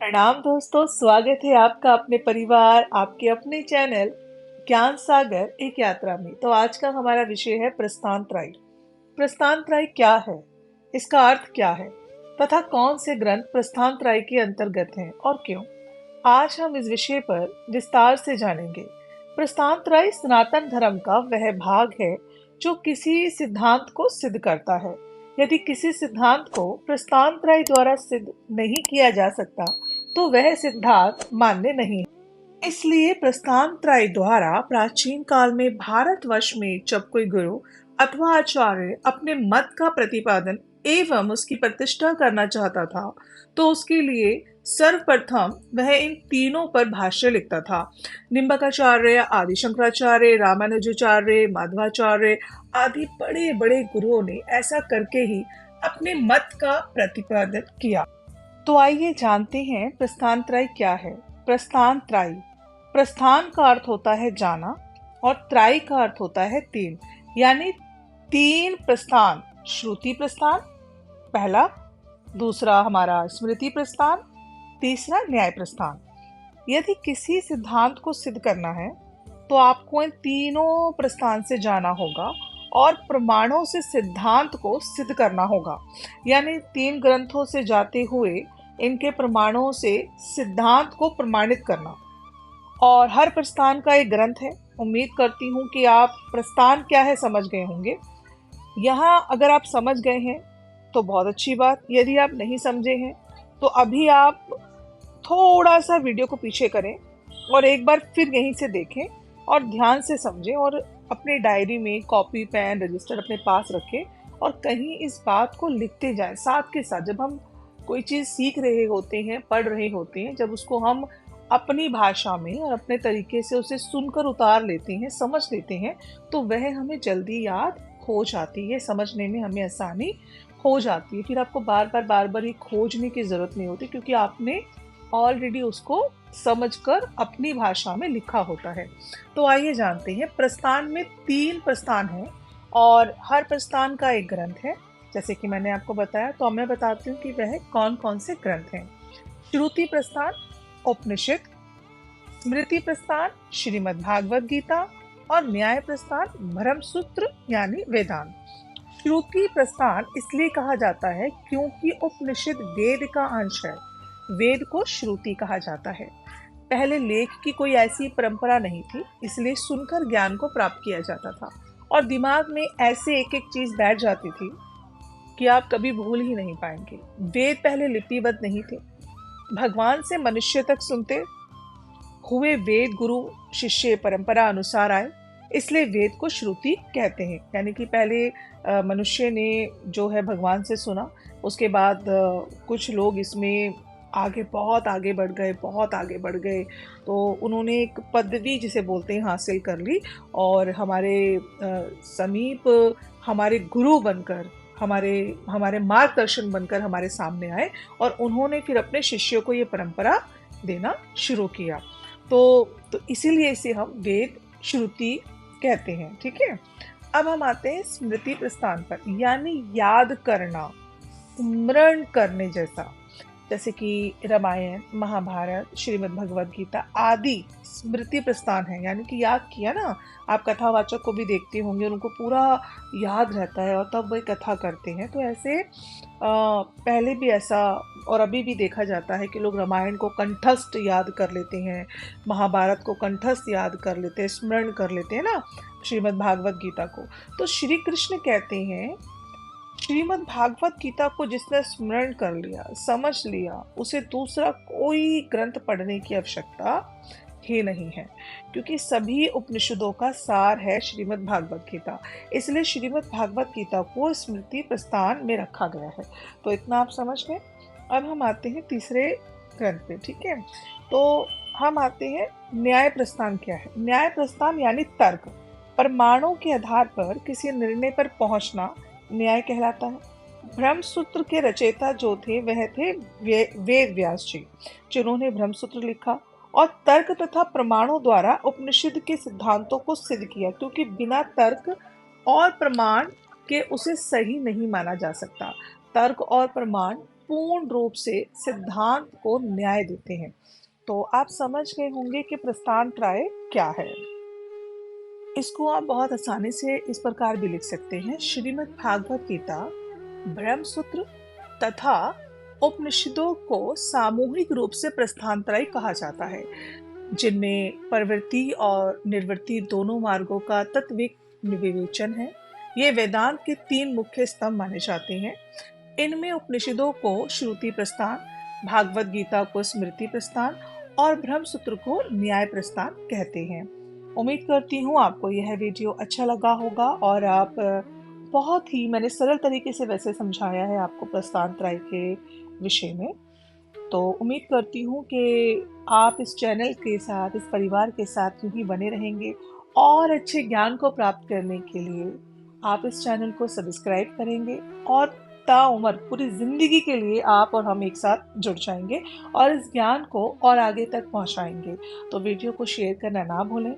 प्रणाम दोस्तों, स्वागत है आपका अपने परिवार, आपके अपने चैनल ज्ञान सागर एक यात्रा में। तो आज का हमारा विषय है प्रस्थानत्रय। प्रस्थानत्रय क्या है, इसका अर्थ क्या है तथा कौन से ग्रंथ प्रस्थानत्रय के अंतर्गत हैं और क्यों। आज हम इस विषय पर विस्तार से जानेंगे। प्रस्थानत्रय सनातन धर्म का वह भाग है जो किसी सिद्धांत को सिद्ध करता है। यदि किसी सिद्धांत को प्रस्थानत्रय द्वारा सिद्ध नहीं किया जा सकता तो वह सिद्धांत मान्य नहीं है। इसलिए प्रस्थानत्रय द्वारा प्राचीन काल में भारतवर्ष में जब कोई गुरु अथवा आचार्य अपने मत का प्रतिपादन एवं उसकी प्रतिष्ठा करना चाहता था तो उसके लिए सर्वप्रथम वह इन तीनों पर भाष्य लिखता था। निम्बकाचार्य, आदि शंकराचार्य, रामानुजाचार्य, माधवाचार्य आदि बड़े बड़े गुरुओं ने ऐसा करके ही अपने मत का प्रतिपादन किया। तो आइए जानते हैं प्रस्थानत्रय क्या है। प्रस्थानत्रय, प्रस्थान का अर्थ होता है जाना और त्रय का अर्थ होता है तीन, यानी तीन प्रस्थान। श्रुति प्रस्थान पहला, दूसरा हमारा स्मृति प्रस्थान, तीसरा न्याय प्रस्थान। यदि किसी सिद्धांत को सिद्ध करना है तो आपको इन तीनों प्रस्थान से जाना होगा और प्रमाणों से सिद्धांत को सिद्ध करना होगा, यानी तीन ग्रंथों से जाते हुए इनके प्रमाणों से सिद्धांत को प्रमाणित करना। और हर प्रस्थान का एक ग्रंथ है। उम्मीद करती हूँ कि आप प्रस्थान क्या है समझ गए होंगे। यहाँ अगर आप समझ गए हैं तो बहुत अच्छी बात। यदि आप नहीं समझे हैं तो अभी आप थोड़ा सा वीडियो को पीछे करें और एक बार फिर यहीं से देखें और ध्यान से समझें और अपने डायरी में कॉपी, पेन, रजिस्टर अपने पास रखें और कहीं इस बात को लिखते जाएं। साथ के साथ जब हम कोई चीज़ सीख रहे होते हैं, पढ़ रहे होते हैं, जब उसको हम अपनी भाषा में और अपने तरीके से उसे सुनकर उतार लेते हैं, समझ लेते हैं, तो वह हमें जल्दी याद हो जाती है, समझने में हमें आसानी हो जाती है। फिर आपको बार बार ये खोजने की ज़रूरत नहीं होती क्योंकि आपने ऑलरेडी उसको समझकर अपनी भाषा में लिखा होता है। तो आइए जानते हैं। प्रस्थान में तीन प्रस्थान हैं और हर प्रस्थान का एक ग्रंथ है, जैसे कि मैंने आपको बताया। तो मैं बताती हूँ कि वह कौन कौन से ग्रंथ हैं। श्रुति प्रस्थान उपनिषद, स्मृति प्रस्थान श्रीमद् भागवत गीता और न्याय प्रस्थान ब्रह्मसूत्र यानी वेदांत। श्रुति प्रस्थान इसलिए कहा जाता है क्योंकि उपनिषद वेद का अंश है। वेद को श्रुति कहा जाता है। पहले लेख की कोई ऐसी परंपरा नहीं थी, इसलिए सुनकर ज्ञान को प्राप्त किया जाता था और दिमाग में ऐसे एक एक चीज बैठ जाती थी कि आप कभी भूल ही नहीं पाएंगे। वेद पहले लिपिबद्ध नहीं थे। भगवान से मनुष्य तक सुनते हुए वेद गुरु शिष्य परंपरा अनुसार आए, इसलिए वेद को श्रुति कहते हैं। यानी कि पहले मनुष्य ने जो है भगवान से सुना, उसके बाद कुछ लोग इसमें बहुत आगे बढ़ गए तो उन्होंने एक पदवी जिसे बोलते हैं हासिल कर ली और हमारे समीप हमारे गुरु बनकर, हमारे मार्गदर्शन बनकर हमारे सामने आए और उन्होंने फिर अपने शिष्यों को ये परंपरा देना शुरू किया। तो इसीलिए इसे हम वेद श्रुति कहते हैं। ठीक है, अब हम आते हैं स्मृति प्रस्थान पर, यानी याद करना, स्मरण करने जैसे कि रामायण, महाभारत, श्रीमद् भगवत गीता आदि स्मृति प्रस्थान है। यानी कि याद किया ना, आप कथावाचक को भी देखते होंगे, उनको पूरा याद रहता है और तब वह कथा करते हैं। तो ऐसे पहले भी ऐसा और अभी भी देखा जाता है कि लोग रामायण को कंठस्थ याद कर लेते हैं, महाभारत को कंठस्थ याद कर लेते हैं, स्मरण कर लेते हैं ना, श्रीमद् भागवत गीता को। तो श्री कृष्ण कहते हैं, श्रीमद् भागवत गीता को जिसने स्मरण कर लिया, समझ लिया, उसे दूसरा कोई ग्रंथ पढ़ने की आवश्यकता ही नहीं है, क्योंकि सभी उपनिषदों का सार है श्रीमद् भागवत गीता। इसलिए श्रीमद् भागवत गीता को स्मृति प्रस्थान में रखा गया है। तो इतना आप समझ गए। अब हम आते हैं तीसरे ग्रंथ पे। ठीक है, तो हम आते हैं न्याय प्रस्थान। क्या है न्याय प्रस्थान? यानी तर्क, प्रमाणों के आधार पर किसी निर्णय पर पहुंचना न्याय कहलाता है। ब्रह्मसूत्र के रचयिता जो थे वह थे वेद व्यास जी, जिन्होंने ब्रह्मसूत्र लिखा और तर्क तथा प्रमाणों द्वारा उपनिषद के सिद्धांतों को सिद्ध किया, क्योंकि बिना तर्क और प्रमाण के उसे सही नहीं माना जा सकता। तर्क और प्रमाण पूर्ण रूप से सिद्धांत को न्याय देते हैं। तो आप समझ गए होंगे कि प्रस्थान त्रय क्या है। इसको आप बहुत आसानी से इस प्रकार भी लिख सकते हैं, श्रीमद् भागवत गीता, ब्रह्म सूत्र तथा उपनिषदों को सामूहिक रूप से प्रस्थान त्रय कहा जाता है, जिनमें प्रवृत्ति और निवृत्ति दोनों मार्गों का तत्विक विवेचन है। ये वेदांत के 3 मुख्य स्तंभ माने जाते हैं। इनमें उपनिषदों को श्रुति प्रस्थान, भागवत गीता को स्मृति प्रस्थान और ब्रह्म सूत्र को न्याय प्रस्थान कहते हैं। उम्मीद करती हूँ आपको यह वीडियो अच्छा लगा होगा और आप बहुत ही मैंने सरल तरीके से वैसे समझाया है आपको प्रस्थान त्रय के विषय में। तो उम्मीद करती हूँ कि आप इस चैनल के साथ, इस परिवार के साथ यूं ही बने रहेंगे और अच्छे ज्ञान को प्राप्त करने के लिए आप इस चैनल को सब्सक्राइब करेंगे और ताउम्र पूरी जिंदगी के लिए आप और हम एक साथ जुड़ जाएंगे और इस ज्ञान को और आगे तक पहुंचाएंगे। तो वीडियो को शेयर करना ना भूलें।